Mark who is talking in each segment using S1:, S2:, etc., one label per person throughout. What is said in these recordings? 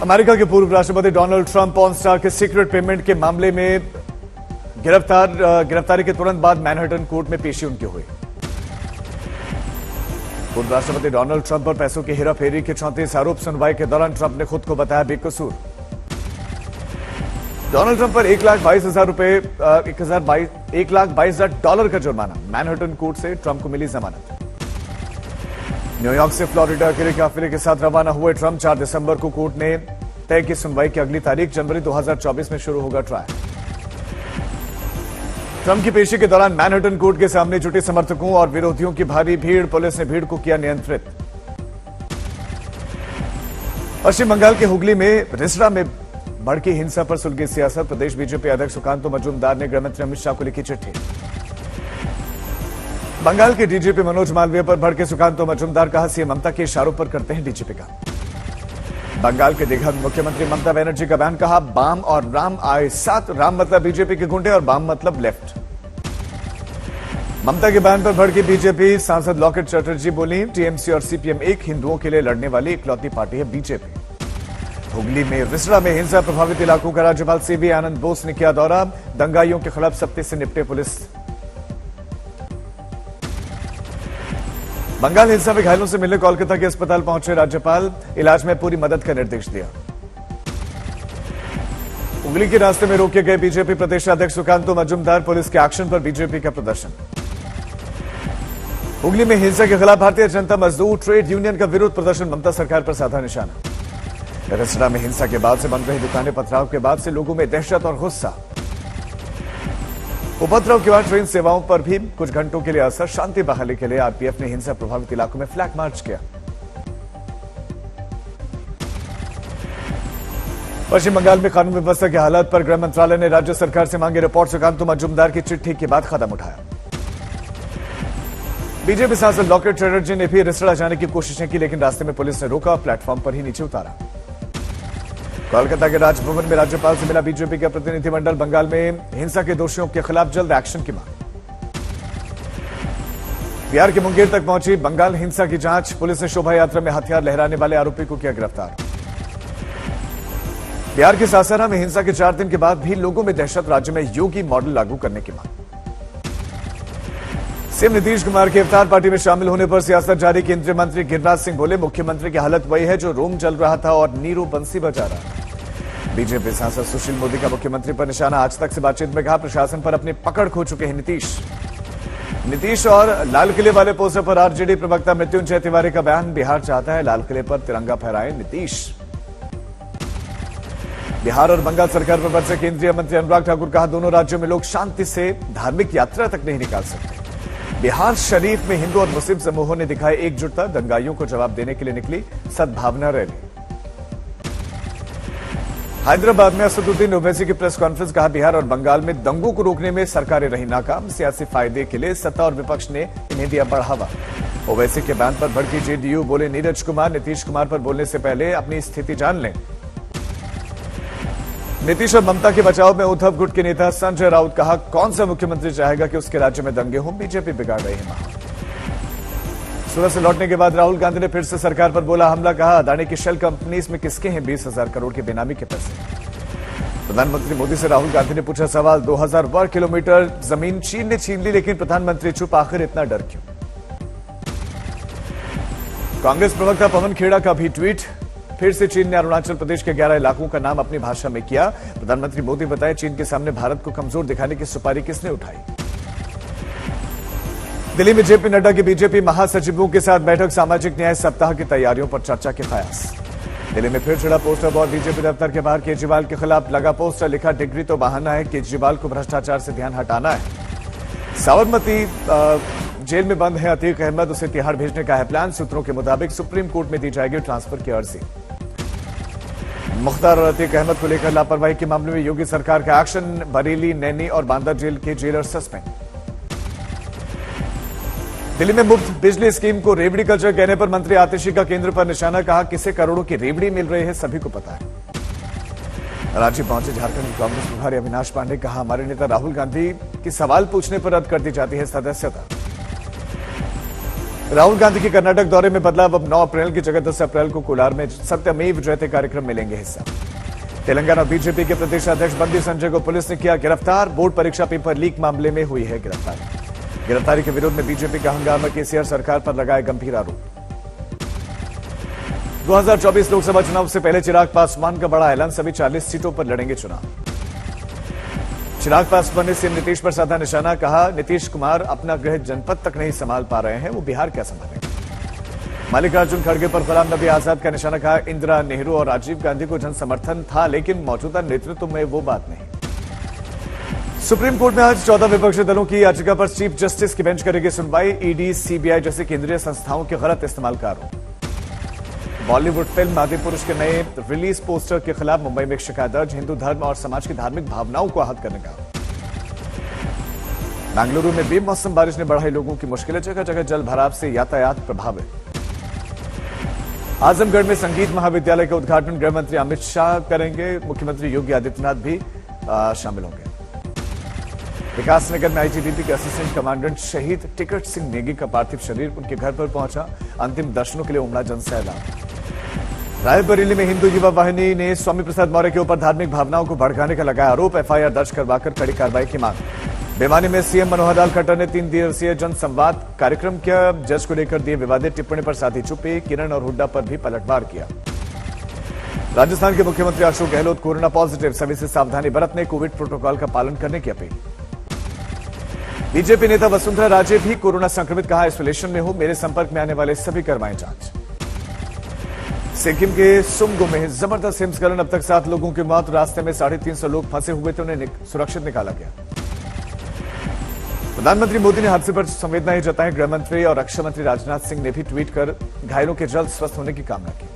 S1: America के पूर्व राष्ट्रपति डोनाल्ड ट्रंप पॉर्न स्टार के सीक्रेट पेमेंट के मामले में गिरफ्तारी के तुरंत बाद मैनहट्टन कोर्ट में पेशी उनकी हुई। पूर्व राष्ट्रपति डोनाल्ड ट्रंप पर पैसों की हेराफेरी के 34 आरोप सुनवाई के दौरान ट्रंप ने खुद को बताया बेकसूर। डोनाल्ड ट्रंप पर $1,22,000 का जुर्माना, मैनहट्टन कोर्ट से ट्रंप को मिली जमानत। न्यूयॉर्क से फ्लोरिडा के लिए काफिले के साथ रवाना हुए ट्रंप 4 दिसंबर को कोर्ट ने तय की सुनवाई की अगली तारीख जनवरी 2024 में शुरू होगा ट्रायल। ट्रंप की पेशी के दौरान मैनहट्टन कोर्ट के सामने जुटे समर्थकों और विरोधियों की भारी भीड़, पुलिस ने भीड़ को किया नियंत्रित। पश्चिम बंगाल के हुगली में रिसड़ा में भड़की हिंसा पर सुलगी सियासत, प्रदेश बीजेपी अध्यक्ष सुकांतो मजूमदार ने गृहमंत्री अमित शाह को लिखी चिट्ठी। बंगाल के डीजीपी मनोज मालवीय पर भड़के सुकांतो मजूमदार, कहा सीएम ममता के इशारों पर करते हैं डीजीपी का। बंगाल के दिग्गज मुख्यमंत्री ममता बनर्जी का बयान, कहा बाम और राम आए साथ, राम मतलब बीजेपी के गुंडे और बाम मतलब लेफ्ट। ममता के बयान पर भड़की बीजेपी सांसद लॉकेट चटर्जी बोली, टीएमसी और सीपीएम एक हिंदुओं के लिए लड़ने वाली इकलौती पार्टी है बीजेपी। हुगली में रिसड़ा में हिंसा प्रभावित इलाकों का राज्यपाल सीवी आनंद बोस ने किया दौरा, दंगाइयों के खिलाफ सख्ती से निपटे पुलिस। बंगाल हिंसा में घायलों से मिलने कोलकाता के अस्पताल पहुंचे राज्यपाल, इलाज में पूरी मदद का निर्देश दिया। हुगली के रास्ते में रोके गए बीजेपी प्रदेश अध्यक्ष सुकांतो मजूमदार, पुलिस के एक्शन पर बीजेपी का प्रदर्शन। हुगली में हिंसा के खिलाफ भारतीय जनता मजदूर ट्रेड यूनियन का विरोध प्रदर्शन, ममता सरकार पर साधा निशाना। रिसड़ा में हिंसा के बाद से बन रही दुकानें, पथराव के बाद से लोगों में दहशत और गुस्सा। उपद्रव के बाद ट्रेन सेवाओं पर भी कुछ घंटों के लिए असर, शांति बहाली के लिए आरपीएफ ने हिंसा प्रभावित इलाकों में फ्लैग मार्च किया। पश्चिम बंगाल में कानून व्यवस्था की हालत पर गृह मंत्रालय ने राज्य सरकार से मांगी रिपोर्ट, सुकांतो मजूमदार की चिट्ठी के बाद कदम उठाया। बीजेपी सांसद लॉकेट चटर्जी ने भी रिसड़ा जाने की कोशिशें की, लेकिन रास्ते में पुलिस ने रोका, प्लेटफॉर्म पर ही नीचे उतारा। कोलकाता के राजभवन में राज्यपाल से मिला बीजेपी का प्रतिनिधिमंडल, बंगाल में हिंसा के दोषियों के खिलाफ जल्द एक्शन की मांग। बिहार के मुंगेर तक पहुंची बंगाल हिंसा की जांच, पुलिस ने शोभा यात्रा में हथियार लहराने वाले आरोपी को किया गिरफ्तार। बिहार के सासाराम में हिंसा के 4 दिन के बाद भी लोगों में दहशत, राज्य में योगी मॉडल लागू करने की मांग। सीएम नीतीश कुमार के इफ्तार पार्टी में शामिल होने पर सियासत जारी, केंद्रीय मंत्री गिरिराज सिंह बोले, मुख्यमंत्री की हालत वही है जो रोम जल रहा था और नीरू बंसी बजा रहा। बीजेपी सांसद सुशील मोदी का मुख्यमंत्री पर निशाना, आज तक से बातचीत में कहा प्रशासन पर अपनी पकड़ खो चुके हैं नीतीश और लाल किले वाले पोस्टर पर आरजेडी प्रवक्ता मृत्युंजय तिवारी का बयान, बिहार चाहता है लाल किले पर तिरंगा फहराए नीतीश। बिहार और बंगाल सरकार पर बरसे केंद्रीय मंत्री अनुराग ठाकुर, कहा दोनों राज्यों में लोग शांति से धार्मिक यात्रा तक नहीं निकाल सकते। बिहार शरीफ में हिंदू और मुस्लिम समूहों ने दिखाई एकजुटता, दंगाइयों को जवाब देने के लिए निकली सद्भावना रैली। हैदराबाद में असदुद्दीन ओवैसी की प्रेस कॉन्फ्रेंस, कहा बिहार और बंगाल में दंगों को रोकने में सरकारें रही नाकाम, सियासी फायदे के लिए सत्ता और विपक्ष ने इन्हें दिया बढ़ावा। ओवैसी के बयान पर भड़की जेडीयू, बोले नीरज कुमार नीतीश कुमार पर बोलने से पहले अपनी स्थिति जान लें। नीतीश और ममता के बचाव में उद्धव गुट के नेता संजय राउत, कहा कौन सा मुख्यमंत्री चाहेगा कि उसके राज्य में दंगे हों, बीजेपी बिगाड़ रही है माहौल। सूरत से लौटने के बाद राहुल गांधी ने फिर से सरकार पर बोला हमला, कहा अदानी की शेल कंपनीज में किसके हैं 20,000 करोड़ के बेनामी के पैसे। प्रधानमंत्री मोदी से राहुल गांधी ने पूछा सवाल, 2000 वर्ग किलोमीटर जमीन चीन ने छीन ली, लेकिन प्रधानमंत्री चुप, आखिर इतना डर क्यों। कांग्रेस प्रवक्ता पवन खेड़ा का भी ट्वीट, फिर से चीन ने अरुणाचल प्रदेश के 11 इलाकों का नाम अपनी भाषा में किया। प्रधानमंत्री मोदी बताए चीन के सामने भारत को कमजोर दिखाने की सुपारी किसने उठाई। दिल्ली में जेपी नड्डा की बीजेपी महासचिवों के साथ बैठक, सामाजिक न्याय सप्ताह की तैयारियों पर चर्चा के कयास। दिल्ली में फिर चढ़ा पोस्टर बोर्ड, बीजेपी दफ्तर के बाहर केजरीवाल के खिलाफ लगा पोस्टर, लिखा डिग्री तो बहाना है, केजरीवाल को भ्रष्टाचार से ध्यान हटाना है। साबरमती जेल में बंद है अतीक अहमद, उसे तिहाड़ भेजने का है प्लान, सूत्रों के मुताबिक सुप्रीम कोर्ट में दी जाएगी ट्रांसफर की अर्जी। मुख्तार और अतीक अहमद को लेकर लापरवाही के मामले में योगी सरकार का एक्शन, बरेली, नैनी और बांदा जेल के जेलर सस्पेंड। दिल्ली में मुफ्त बिजली स्कीम को रेवड़ी कल्चर कहने पर मंत्री आतिशी का केंद्र पर निशाना, कहा किसे करोड़ों की रेवड़ी मिल रही है सभी को पता है। रांची पहुंचे झारखंड कांग्रेस प्रभारी अविनाश पांडे, कहा हमारे नेता राहुल गांधी की सवाल पूछने पर रद्द कर दी जाती है सदस्यता। राहुल गांधी के कर्नाटक दौरे में बदलाव, अब 9 अप्रैल की जगह 10 अप्रैल को कोलार में सत्यमेव जयते कार्यक्रम में लेंगे हिस्सा। तेलंगाना बीजेपी के प्रदेश अध्यक्ष बंदी संजय को पुलिस ने किया गिरफ्तार, बोर्ड परीक्षा पेपर लीक मामले में हुई है गिरफ्तारी। गिरफ्तारी के विरोध में बीजेपी का हंगामा, केसीआर सरकार पर लगाए गंभीर आरोप। 2024 लोकसभा चुनाव से पहले चिराग पासवान का बड़ा ऐलान, सभी 40 सीटों पर लड़ेंगे चुनाव। चिराग पासवान ने सीएम नीतीश पर साधा निशाना, कहा नीतीश कुमार अपना गृह जनपद तक नहीं संभाल पा रहे हैं, वो बिहार क्या संभालेंगे। मल्लिकार्जुन खड़गे पर गुलाम नबी आजाद का निशाना, कहा इंदिरा, नेहरू और राजीव गांधी को जन समर्थन था, लेकिन मौजूदा नेतृत्व में वो बात नहीं। सुप्रीम कोर्ट में आज 14 विपक्षी दलों की याचिका पर चीफ जस्टिस की बेंच करेगी सुनवाई। ईडी, सीबीआई जैसी केंद्रीय संस्थाओं के गलत इस्तेमाल का आरोप। बॉलीवुड फिल्म आदिपुरुष के नए रिलीज पोस्टर के खिलाफ मुंबई में शिकायत दर्ज, हिंदू धर्म और समाज की धार्मिक भावनाओं को आहत करने का। बेंगलुरु में बेमौसम बारिश ने बढ़ाई लोगों की मुश्किलें, जगह जगह जल भराव से यातायात प्रभावित। आजमगढ़ में संगीत महाविद्यालय का उद्घाटन गृह मंत्री अमित शाह करेंगे, मुख्यमंत्री योगी आदित्यनाथ भी शामिल होंगे। विकासनगर में आईटीबीपी के असिस्टेंट कमांडेंट शहीद टिकट सिंह नेगी का पार्थिव शरीर उनके घर पर पहुंचा, अंतिम दर्शनों के लिए उमड़ा जनसैलाब। रायबरेली में हिंदू युवा वाहिनी ने स्वामी प्रसाद मौर्य के ऊपर धार्मिक भावनाओं को भड़काने का लगाया आरोप, एफआईआर दर्ज करवाकर कड़ी कार्रवाई की मांग। भिवानी में सीएम मनोहर लाल खट्टर ने 3 दिवसीय जनसंवाद कार्यक्रम किया, जज को लेकर दिए विवादित टिप्पणी पर साधी चुप्पी, किरण और हुड्डा पर भी पलटवार किया। राजस्थान के मुख्यमंत्री अशोक गहलोत कोरोना पॉजिटिव, सभी से सावधानी बरतने, कोविड प्रोटोकॉल का पालन करने की अपील। बीजेपी नेता वसुंधरा राजे भी कोरोना संक्रमित, कहा आइसोलेशन में हो, मेरे संपर्क में आने वाले सभी करवाएं जांच। सिक्किम के सुमगो में जबरदस्त हिमस्खलन, अब तक 7 लोगों की मौत, रास्ते में 350 लोग फंसे हुए थे, उन्हें सुरक्षित निकाला गया। प्रधानमंत्री मोदी ने हादसे पर संवेदनाएं जताई, गृह मंत्री और रक्षा मंत्री राजनाथ सिंह ने भी ट्वीट कर घायलों के जल्द स्वस्थ होने की कामना की।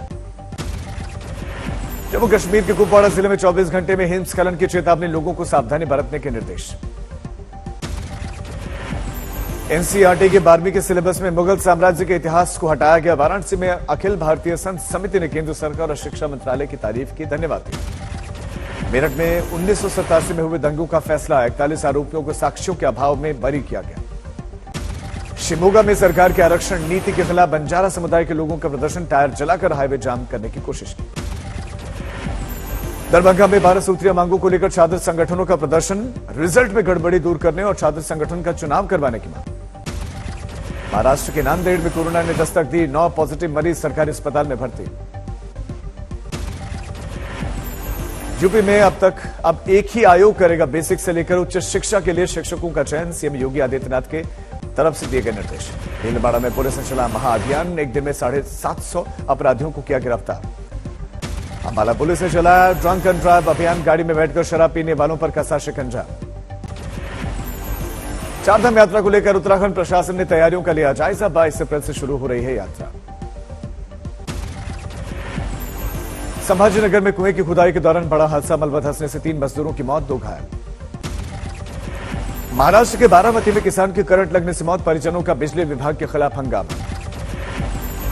S1: जम्मू कश्मीर के कुपवाड़ा जिले में 24 घंटे में हिमस्खलन की चेतावनी, लोगों को सावधानी बरतने के निर्देश। एनसीईआरटी के 12वीं के सिलेबस में मुगल साम्राज्य के इतिहास को हटाया गया। वाराणसी में अखिल भारतीय संत समिति ने केंद्र सरकार और शिक्षा मंत्रालय की तारीफ की, धन्यवाद दिया। मेरठ में 1987 में हुए दंगों का फैसला, 41 आरोपियों को साक्ष्यों के अभाव में बरी किया गया। शिमोगा में सरकार के आरक्षण नीति के खिलाफ बंजारा समुदाय के लोगों का प्रदर्शन, टायर जलाकर हाईवे जाम करने की कोशिश की। दरभंगा में 12 सूत्रीय मांगों को लेकर छात्र संगठनों का प्रदर्शन, रिजल्ट में गड़बड़ी दूर करने और छात्र संगठन का चुनाव करवाने की मांग। महाराष्ट्र के नांदेड़ में कोरोना ने दस्तक दी, 9 पॉजिटिव मरीज सरकारी अस्पताल में भर्ती। यूपी में अब एक ही आयोग करेगा बेसिक से लेकर उच्च शिक्षा के लिए शिक्षकों का चयन, सीएम योगी आदित्यनाथ के तरफ से दिए गए निर्देश। भीलवाड़ा में पुलिस ने चला महाअभियान, एक दिन में 750 अपराधियों को किया गिरफ्तार। अंबाला पुलिस ने चलाया ड्रंक एंड ड्राइव अभियान, गाड़ी में बैठकर शराब पीने वालों पर कसा शिकंजा। चारधाम यात्रा को लेकर उत्तराखंड प्रशासन ने तैयारियों का लिया जायजा, 22 अप्रैल से शुरू हो रही है यात्रा। संभाजीनगर में कुएं की खुदाई के दौरान बड़ा हादसा, मलबा धंसने से 3 मजदूरों की मौत, 2 घायल। महाराष्ट्र के बारामती में किसान की करंट लगने से मौत, परिजनों का बिजली विभाग के खिलाफ हंगामा।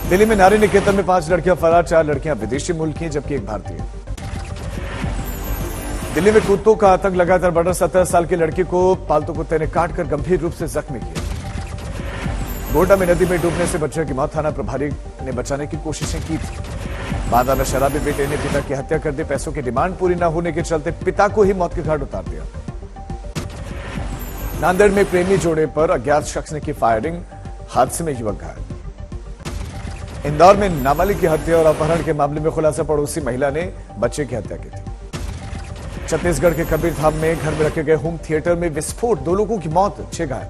S1: दिल्ली में नारी निकेतन में 5 लड़कियां फरार, 4 लड़कियां विदेशी मूल की जबकि एक भारतीय। दिल्ली में कुत्तों का आतंक लगातार बढ़ रहा, 17 साल की लड़की को पालतू कुत्ते ने काटकर गंभीर रूप से जख्मी किया। गोड्डा में नदी में डूबने से बच्चे की मौत, थाना प्रभारी ने बचाने की कोशिशें की थी। बांदा में शराबी बेटे ने पिता की हत्या कर दी, पैसों की डिमांड पूरी न होने के चलते पिता को ही मौत के घाट उतार दिया। नांदेड़ में प्रेमी जोड़े पर अज्ञात शख्स ने की फायरिंग, हादसे में युवक घायल। इंदौर में नाबालिग की हत्या और अपहरण के मामले में खुलासा, पड़ोसी महिला ने बच्चे की हत्या की थी। छत्तीसगढ़ के कबीरधाम में घर में रखे गए होम थिएटर में विस्फोट, 2 लोगों की मौत, 6 घायल।